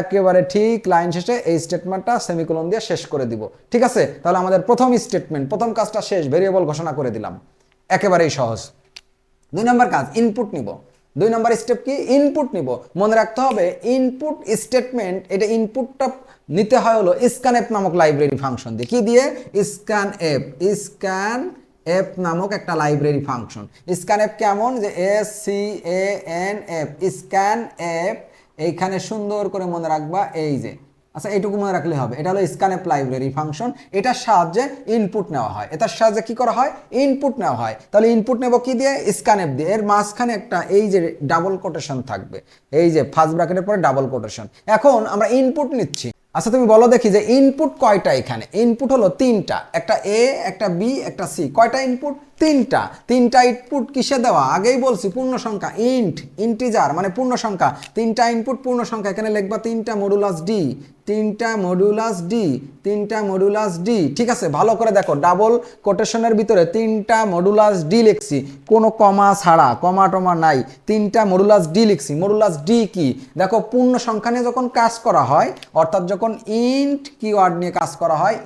A: একেবারে ঠিক লাইন শেষে এই স্টেটমেন্টটা সেমিকোলন দিয়ে শেষ করে দিব। ঠিক আছে, তাহলে আমাদের প্রথম স্টেটমেন্ট, প্রথম কাজটা শেষ, ভেরিয়েবল ঘোষণা করে দিলাম, একেবারেই সহজ। 2 নম্বর কাজ, ইনপুট নিব। 2 নম্বর স্টেপ কি? ইনপুট নিব। মনে রাখতে হবে ইনপুট স্টেটমেন্ট, এটা ইনপুটটা নিতে হয় হলো স্ক্যানএফ নামক লাইব্রেরি ফাংশন দিয়ে। কি দিয়ে? স্ক্যানএফ। স্ক্যানএফ নামক একটা লাইব্রেরি ফাংশন। স্ক্যানএফ কেমন? যে SCANF, স্ক্যানএফ। এইখানে সুন্দর করে মনে রাখবা, এই যে, আচ্ছা এইটুকু মনে রাখলে হবে, এটা হলো স্ক্যানএফ লাইব্রেরি ফাংশন। এটার সাহায্যে ইনপুট নেওয়া হয়। এটার সাহায্যে কি করা হয়? ইনপুট নেওয়া হয়। তাহলে ইনপুট নেব কি দিয়ে? স্ক্যানএফ দিয়ে। এর মাঝখানে একটা এই যে ডাবল কোটেশন থাকবে, এই যে ফার্স্ট ব্র্যাকেটের পরে ডাবল কোটেশন। এখন আমরা ইনপুট নিচ্ছি। আচ্ছা তুমি বলো দেখি যে ইনপুট কয়টা? এখানে ইনপুট হলো 3টা, একটা এ, একটা বি, একটা সি। কয়টা ইনপুট? 3টা। 3টা ইনপুট কিসে দেওয়া? আগেই বলছি পূর্ণ সংখ্যা, ইন্টিজার মানে পূর্ণ সংখ্যা। 3টা ইনপুট পূর্ণ সংখ্যা, এখানে লিখবা 3টা মডুলাস ডি, 3টা মডুলাস ডি, 3টা মডুলাস ডি। ঠিক আছে, ভালো করে দেখো, ডাবল কোটেশনের ভিতরে 3টা মডুলাস ডি লিখছি, কোনো কমা ছাড়া, কমা টমা নাই, 3টা মডুলাস ডি লিখছি। মডুলাস ডি কি? দেখো পূর্ণ সংখ্যা নিয়ে যখন কাজ করা হয়, অর্থাৎ যখন ইন্ট কিওয়ার্ড নিয়ে কাজ করা হয়,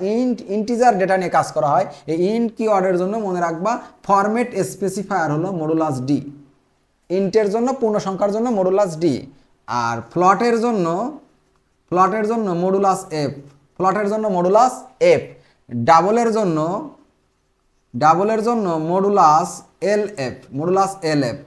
A: ইন্টিজার ডেটা নিয়ে কাজ করা হয়, এই ইন্ট কিওয়ার্ডের জন্য মনে রাখবা ফরম্যাট স্পেসিফায়ার হলো মডুলাস ডি। ইন্টের জন্য, পূর্ণ সংখ্যার জন্য মডুলাস ডি, আর ফ্লটের জন্য মডুলাস এফ। ফ্লটের জন্য মডুলাস এফ। ডাবলের জন্য modulus L F, modulus L F.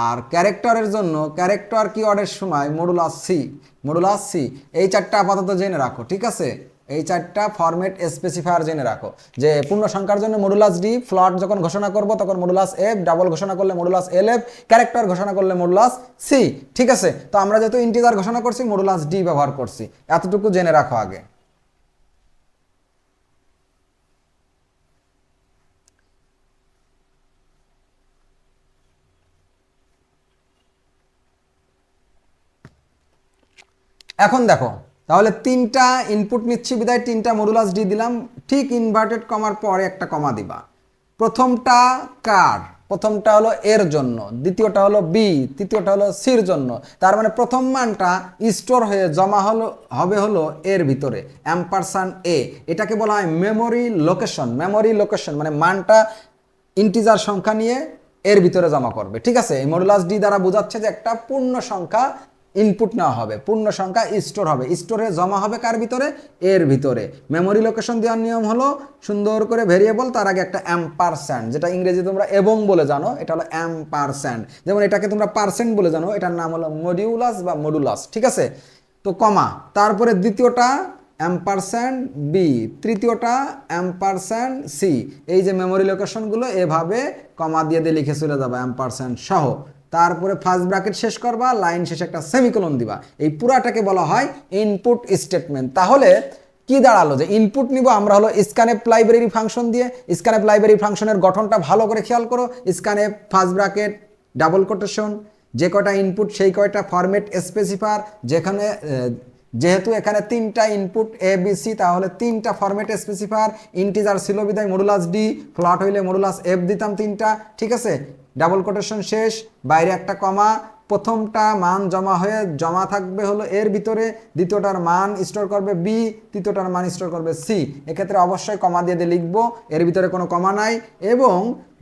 A: আর ক্যারেক্টারের জন্য, ক্যারেক্টার কিওয়ার্ডের সময় মডুলাস সি, মডুলাস সি। এই 4টা আপাতত জেনে রাখো। ঠিক আছে, এই 4টা ফরম্যাট স্পেসিফায়ার জেনে রাখো, যে পূর্ণ সংখ্যার জন্য মডুলাস ডি, ফ্লট যখন ঘোষণা করব তখন মডুলাস এফ, ডাবল ঘোষণা করলে মডুলাস এল এফ, ক্যারেক্টার ঘোষণা করলে মডুলাস সি। ঠিক আছে, তো আমরা যেহেতু ইন্টিজার ঘোষণা করছি মডুলাস ডি ব্যবহার করছি, এতটুকু জেনে রাখো আগে। এখন দেখো, তাহলে 3টা ইনপুট নিচ্ছি বিদায় 3টা মডুলাস ডি দিলাম। ঠিক ইনভার্টেড কমার পরে একটা কমা দিবা। প্রথমটা কার? প্রথমটা হলো এর জন্য, দ্বিতীয়টা হলো বি, তৃতীয়টা হলো সির জন্য। তার মানে প্রথম মানটা স্টোর হয়ে জমা হবে হলো এর ভিতরে, অ্যাম্পারসান্ড এ। এটাকে বলা হয় মেমোরি লোকেশন। মেমোরি লোকেশন মানে মানটা ইন্টিজার সংখ্যা নিয়ে এর ভিতরে জমা করবে। ঠিক আছে, এই মডুলাস ডি দ্বারা বোঝাচ্ছে যে একটা পূর্ণ সংখ্যা ইনপুট নেওয়া হবে, পূর্ণ সংখ্যা স্টোর হবে, স্টোরে জমা হবে কার ভিতরে? এর ভিতরে। মেমোরি লোকেশন দেওয়ার নিয়ম হলো সুন্দর করে ভেরিয়েবল, তার আগে একটা অ্যাম্পারস্যান্ড, যেটা ইংরেজি তোমরা এবং বলে জানো, এটা হলো অ্যাম্পারস্যান্ড। যেমন এটাকে তোমরা পার্সেন্ট বলে জানো, এটার নাম হলো মডিউলাস বা মডুলাস। ঠিক আছে, তো কমা, তারপরে দ্বিতীয়টা অ্যাম্পারস্যান্ড বি, তৃতীয়টা অ্যাম্পারস্যান্ড সি। এই যে মেমোরি লোকেশনগুলো এভাবে কমা দিয়ে দিয়ে লিখে চলে যাবে অ্যাম্পারস্যান্ড সহ। তারপরে ফার্স্ট ব্র্যাকেট শেষ করবা, লাইন শেষে একটা সেমিকোলন দিবা। এই পুরাটাকে বলা হয় ইনপুট স্টেটমেন্ট। তাহলে কি দাঁড়ালো? যে ইনপুট নিব আমরা হলো স্ক্যানএফ লাইব্রেরি ফাংশন দিয়ে। স্ক্যানএফ লাইব্রেরি ফাংশনের গঠনটা ভালো করে খেয়াল করো। Scanf first bracket double quotation, যে কয়টা ইনপুট সেই কয়টা ফরম্যাট স্পেসিফায়ার। যেখানে যেহেতু এখানে 3টা ইনপুট এ বি সি, তাহলে 3টা ফরম্যাট স্পেসিফায়ার। ইন্টিজার ছিল বিদায় মডুলাস ডি, ফ্লট হইলে মডুলাস এফ দিতাম 3টা। ঠিক আছে, ডাবল কোটেশন শেষ, বাইরে একটা কমা, প্রথমটা মান জমা হয়ে জমা থাকবে হলো এর ভিতরে, দ্বিতীয়টার মান স্টোর করবে বি, তৃতীয়টার মান স্টোর করবে সি। এক্ষেত্রে অবশ্যই কমা দিয়ে দিয়ে লিখবো, এর ভিতরে কোনো কমা নাই। এবং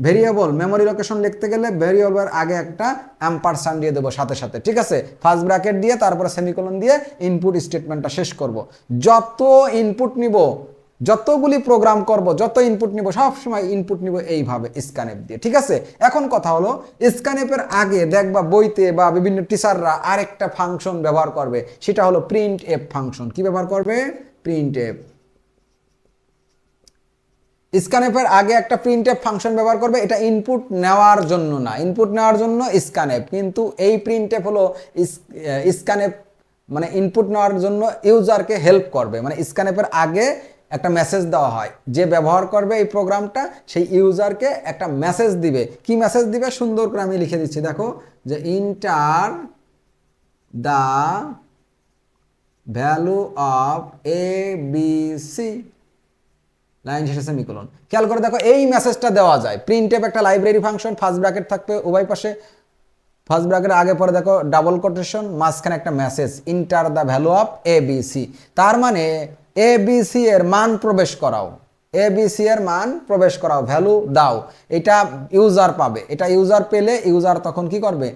A: ভেরিয়েবল মেমোরি লোকেশন লিখতে গেলে ভেরিয়েবলের আগে একটা অ্যাম্পারসান্ড দিয়ে দেবো সাথে সাথে, ঠিক আছে। ফার্স্ট ব্র্যাকেট দিয়ে তারপরে সেমিকোলন দিয়ে ইনপুট স্টেটমেন্টটা শেষ করব। যত ইনপুট নিব, যতগুলি প্রোগ্রাম করব, যত ইনপুট নিব, সবসময় ইনপুট নিব এইভাবে স্ক্যানএফ দিয়ে, ঠিক আছে। এখন কথা হলো স্ক্যানএফের আগে দেখবা বইতে বা বিভিন্ন টিচাররা আরেকটা ফাংশন ব্যবহার করবে, সেটা হলো প্রিন্ট এফ ফাংশন। কি ব্যবহার করবে? Print F. স্ক্যানএফের আগে একটা প্রিন্ট এফ ফাংশন ব্যবহার করবে, এটা ইনপুট নেওয়ার জন্য না, ইনপুট নেওয়ার জন্য স্ক্যানএফ, কিন্তু এই প্রিন্ট এফ হলো স্ক্যানএফ মানে ইনপুট নেওয়ার জন্য ইউজারকে হেল্প করবে। মানে স্ক্যানএফের আগে একটা মেসেজ দেওয়া হয়, যে ব্যবহার করবে এই প্রোগ্রামটা সেই ইউজারকে একটা মেসেজ দিবে। কি মেসেজ দিবে? সুন্দর করে আমি লিখে দিচ্ছি, দেখো, যে enter the value of A B C, line শেষে সেমিকোলন। খেয়াল করে দেখো এই মেসেজটা দেওয়া যায়। প্রিন্ট এফ একটা লাইব্রেরি ফাংশন, ফার্স্ট ব্র্যাকেট থাকবে উভয় পাশে, ফার্স্ট ব্র্যাকেটের আগে পরে দেখো ডাবল কোটেশন, মাঝখানে একটা message, enter the value of A B C. তার মানে এ বি সি এর মান প্রবেশ করাও, এ বি সি এর মান প্রবেশ করাও, ভ্যালু দাও। এটা ইউজার পাবে, এটা ইউজার পেলে ইউজার তখন কি করবে?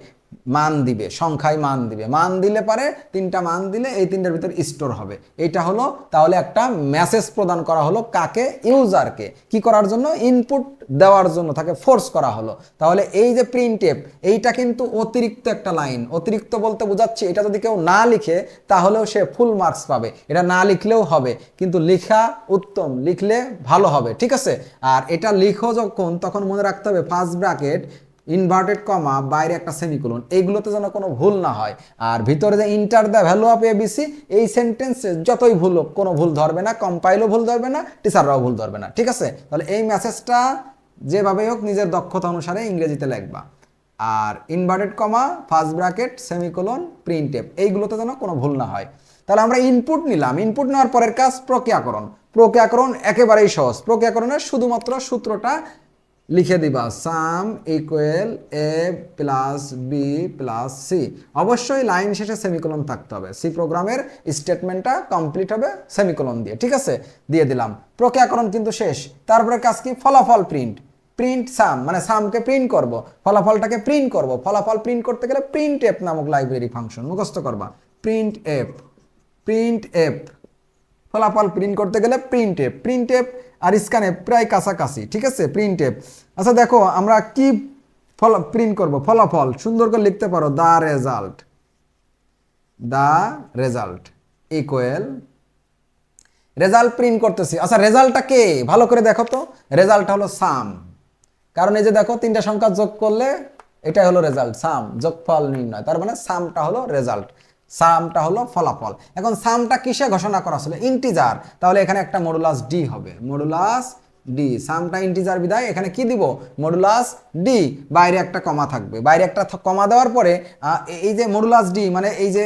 A: মান দিবে, সংখ্যায় মান দিবে। মান দিলে পারে তিনটা মান দিলে এই তিনটার ভিতর স্টোর হবে। এটা হলো তাহলে একটা মেসেজ প্রদান করা হলো কাকে? ইউজারকে। কি করার জন্য? ইনপুট দেওয়ার জন্য তাকে ফোর্স করা হলো। তাহলে এই যে প্রিন্ট এফ, এইটা কিন্তু অতিরিক্ত একটা লাইন। অতিরিক্ত বলতে বোঝাচ্ছি এটা যদি কেউ না লিখে তাহলেও সে ফুল মার্কস পাবে, এটা না লিখলেও হবে, কিন্তু লেখা উত্তম, লিখলে ভালো হবে, ঠিক আছে। আর এটা লিখো যখন, তখন মনে রাখতে হবে ফার্স্ট ব্র্যাকেট, ইনভার্টেড কমা, বাইরে একটা সেমিকোলন, এইগুলোতে যেন কোনো ভুল না হয়। আর ভিতরে যে enter the value of ABC, এই সেন্টেন্সে যতই ভুল হোক কোনো ভুল ধরবে না, কম্পাইলও ভুল ধরবে না, টিচাররাও ভুল ধরবে না, ঠিক আছে। তাহলে এই মেসেজটা যেভাবে হোক নিজের দক্ষতা অনুসারে ইংরেজিতে লিখবা। আর inverted comma, first bracket, semicolon, print F, এইগুলোতে যেন কোনো ভুল না হয়। তাহলে আমরা ইনপুট নিলাম, ইনপুট নেওয়ার পরের কাজ প্রক্রিয়াকরণ। প্রক্রিয়াকরণ একেবারেই সহজ। প্রক্রিয়াকরণের শুধুমাত্র সূত্রটা লিখে দিবা, সাম ইকুয়াল এ প্লাস বি প্লাস সি। অবশ্যই লাইন শেষে সেমিকোলন থাকতে হবে। সি প্রোগ্রামের স্টেটমেন্টটা কমপ্লিট হবে সেমিকোলন দিয়ে, ঠিক আছে। দিয়ে দিলাম, প্রক্রিয়াকরণ কিন্তু শেষ। তারপরে কাজ কি? ফলাফল প্রিন্ট। প্রিন্ট সাম, মানে সামকে প্রিন্ট করব, ফলাফলটাকে প্রিন্ট করব। ফলাফল প্রিন্ট করতে গেলে প্রিন্ট এফ নামক লাইব্রেরি ফাংশন মুখস্থ করবা। প্রিন্ট এফ, প্রিন্ট এফ, ফলাফল প্রিন্ট করতে গেলে print F. Print F R scanf প্রায় কাছাকাছি, ঠিক আছে। Print F. আচ্ছা দেখো আমরা কি প্রিন্ট করব? ফলাফল। সুন্দর করে লিখতে পারো, the result, the result equal, result print করতেছি। আচ্ছা রেজাল্টটা কে? ভালো করে দেখো তো, রেজাল্টটা হলো সাম। কারণ এই যে দেখো তিনটা সংখ্যা যোগ করলে এটাই হলো রেজাল্ট, সাম, যোগফল নির্ণয়। তার মানে সামটা হলো রেজাল্ট, সামটা হলো ফলাফল। এখন সামটা কিসে ঘোষণা করা ছিল? ইন্টিজার। তাহলে এখানে একটা মডুলাস ডি হবে, মডুলাস ডি। সামটা ইন্টিজার বিধায় এখানে কি দিব? Modulus D. বাইরে একটা কমা থাকবে, বাইরে একটা কমা দেওয়ার পরে এই যে মডুলাস ডি মানে এই যে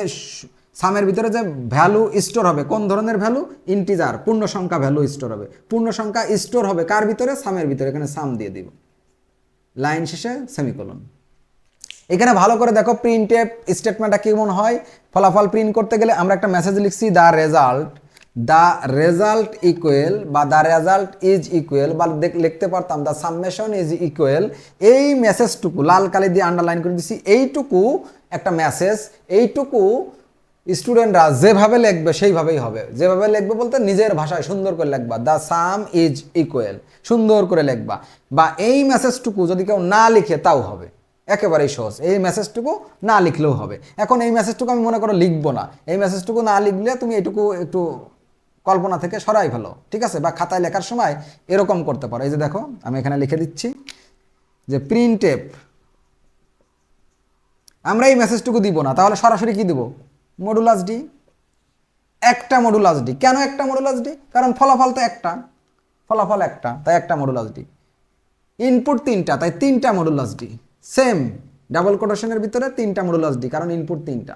A: সামের ভিতরে যে ভ্যালু স্টোর হবে, কোন ধরনের ভ্যালু? ইন্টিজার, পূর্ণ সংখ্যা ভ্যালু স্টোর হবে। পূর্ণ সংখ্যা স্টোর হবে কার ভিতরে? সামের ভিতরে। এখানে সাম দিয়ে দিব, লাইন শেষে সেমিকোলন। এখানে ভালো করে দেখো প্রিন্ট এফ স্টেটমেন্টটা কেমন হয়। ফলাফল প্রিন্ট করতে গেলে আমরা একটা মেসেজ লিখছি, the result, the result equal, বা দ্য রেজাল্ট ইজ ইকুয়াল, বা লিখতে পারতাম দ্য সাবমেশন ইজ ইকুয়াল। এই মেসেজটুকু লাল কালি দিয়ে আন্ডারলাইন করে দিচ্ছি, এইটুকু একটা মেসেজ। এইটুকু স্টুডেন্টরা যেভাবে লিখবে সেইভাবেই হবে। যেভাবে লিখবে বলতে নিজের ভাষায় সুন্দর করে লিখবা, দ্য সাম ইজ ইকুয়াল, সুন্দর করে লিখবা। বা এই মেসেজটুকু যদি কেউ না লিখে তাও হবে, একেবারেই সহজ। এই মেসেজটুকু না লিখলেও হবে। এখন এই মেসেজটুকু আমি মনে করো লিখবো না, এই মেসেজটুকু না লিখলে তুমি এটুকু একটু কল্পনা থেকে সরাই ফেলো, ঠিক আছে। বা খাতায় লেখার সময় এরকম করতে পারো। এই যে দেখো আমি এখানে লিখে দিচ্ছি যে প্রিন্ট এফ, আমরা এই মেসেজটুকু দিব না, তাহলে সরাসরি কি দিব? Modulus D. একটা মডুলাস ডি। কেন একটা মডুলাস ডি? কারণ ফলাফল তো একটা, ফলাফল একটা, তাই একটা মডুলাস ডি। ইনপুট তিনটা, তাই তিনটা মডুলাস ডি। সেম ডাবল কোটেশনের ভিতরে তিনটা মডুলাস ডি, কারণ ইনপুট তিনটা।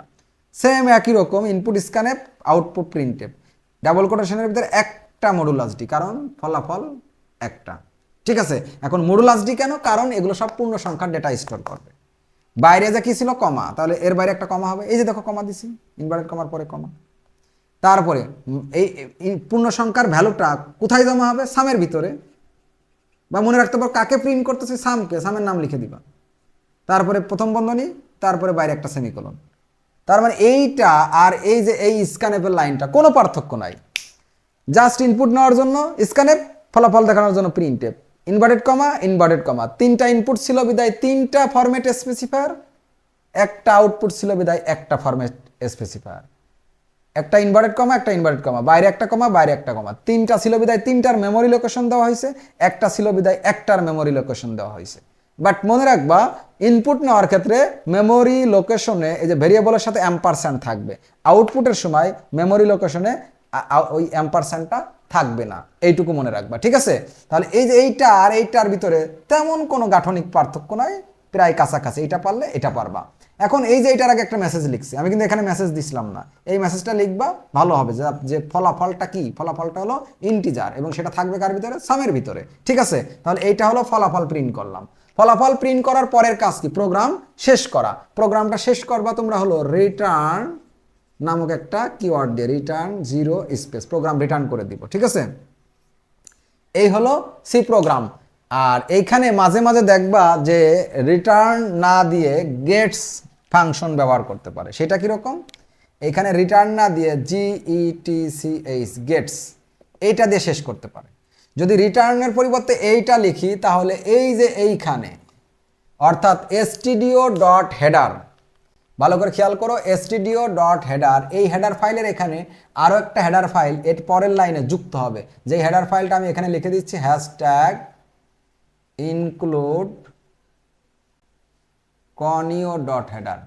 A: সেম একই রকম input scanf, output printf. Double কোটেশনের ভিতরে একটা মডুলাস ডি, কারণ ফলাফল একটা, ঠিক আছে। এখন মডুলাস ডি কেন? কারণ এগুলো সব পূর্ণ সংখ্যার ডেটা স্টোর করবে। বাইরে যে কি ছিল কমা, তাহলে এর বাইরে একটা কমা হবে, এই যে দেখো কমা দিছি, ইনভার্টেড কমার পরে কমা। তারপরে এই পূর্ণ সংখ্যার ভ্যালুটা কোথায় জমা হবে, সামের ভিতরে, বা মনে রাখতে পারো কাকে প্রিন্ট করতেছে, সামকে, সামের নাম লিখে দিবা, তারপরে প্রথম বন্ধনী, তারপরে বাইরে একটা সেমিকোলন। তার মানে এইটা আর এই যে এই স্ক্যানেপের লাইনটা কোনো পার্থক্য নাই, জাস্ট ইনপুট নেওয়ার জন্য স্ক্যানেপ, ফলাফল দেখানোর জন্য প্রিন্টএফ, ইনভার্টেড কমা, তিনটা ইনপুট ছিল বিদায় তিনটা ফরম্যাট স্পেসিফায়ার, একটা আউটপুট ছিল বিদায় একটা ফরম্যাট স্পেসিফায়ার, একটা ইনভার্টেড কমা, বাইরে একটা কমা, বাইরে একটা কমা, তিনটা ছিল বিদায় তিনটার মেমোরি লোকেশন দেওয়া হয়েছে, একটা ছিল বিদায় একটার মেমোরি লোকেশন দেওয়া হয়েছে। বাট মনে রাখবা ইনপুট নেওয়ার ক্ষেত্রে মেমোরি লোকেশনে এই যে ভেরিয়েবলের সাথে অ্যাম্পারস্যান্ড থাকবে, আউটপুটের সময় মেমোরি লোকেশনে ওই অ্যাম্পারস্যান্ডটা থাকবে না, এইটুকু মনে রাখবা, ঠিক আছে? তাহলে এই যে এইটা আর এইটার ভিতরে তেমন কোনো গাঠনিক পার্থক্য নয়, প্রায় কাছাকাছি, এটা পারলে এটা পারবা। এখন এই যে এটার আগে একটা মেসেজ লিখছি আমি, কিন্তু এখানে মেসেজ দিছিলাম না, এই মেসেজটা লিখবা, ভালো হবে যে ফলাফলটা কি, ফলাফলটা হলো ইন্টিজার এবং সেটা থাকবে কার ভিতরে, সামের ভিতরে, ঠিক আছে? তাহলে এইটা হলো ফলাফল প্রিন্ট করলাম। ফলাফল প্রিন্ট করার পরের কাজ কি, প্রোগ্রাম শেষ করা। প্রোগ্রামটা শেষ করবা তোমরা হলো রিটার্ন নামক একটা কিওয়ার্ড দিয়ে, রিটার্ন 0 স্পেস, প্রোগ্রাম রিটার্ন করে দিব, ঠিক আছে? এই হলো সি প্রোগ্রাম। আর এইখানে মাঝে মাঝে দেখবা যে রিটার্ন না দিয়ে গেটস ফাংশন ব্যবহার করতে পারে, সেটা কিরকম, এখানে রিটার্ন না দিয়ে GETCH গেটস এইটা দিয়ে শেষ করতে পারে। যদি রিটার্নের পরিবর্তে এইটা লিখি তাহলে এই যে এইখানে অর্থাৎ stdio.header, ভালো করে খেয়াল করো, stdio.header, এই হেডার ফাইলের এখানে আরও একটা হেডার ফাইল এর পরের লাইনে যুক্ত হবে, যে হেডার ফাইলটা আমি এখানে লিখে দিচ্ছি হ্যাশট্যাগ ইনক্লুড conio.header।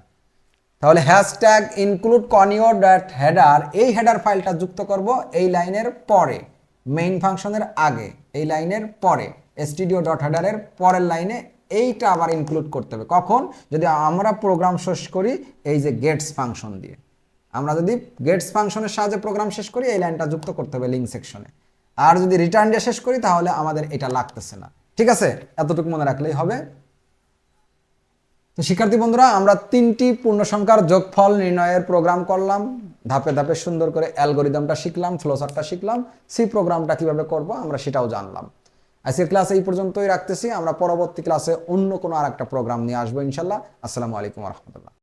A: তাহলে হ্যাশট্যাগ ইনক্লুড conio.header এই হেডার ফাইলটা যুক্ত করব এই লাইনের পরে, মেইন ফাংশনের আগে, এই লাইনের পরে stdio.header এর পরের লাইনে এইটা আবার ইনক্লুড করতে হবে। কখন, যদি আমরা প্রোগ্রাম শেষ করি এই যে গেটস ফাংশন দিয়ে, আমরা যদি গেটস ফাংশনের সাহায্যে প্রোগ্রাম শেষ করি এই লাইনটা যুক্ত করতে হবে লিঙ্ক সেকশনে। আর যদি রিটার্ন দিয়ে শেষ করি তাহলে আমাদের এটা লাগতেছে না, ঠিক আছে? এতটুকু মনে রাখলেই হবে। তো শিক্ষার্থী বন্ধুরা, আমরা 3টি পূর্ণ সংখ্যার যোগফল নির্ণয়ের প্রোগ্রাম করলাম, ধাপে ধাপে সুন্দর করে অ্যালগরিদমটা শিখলাম, ফ্লোচার্টটা শিখলাম, সি প্রোগ্রামটা কিভাবে করব আমরা সেটাও জানলাম। আজকের ক্লাস এই পর্যন্তই রাখতেছি, আমরা পরবর্তী ক্লাসে অন্য কোনো আরেকটা প্রোগ্রাম নিয়ে আসবো ইনশাল্লাহ। আসসালামু আলাইকুম ওয়া রাহমাতুল্লাহ।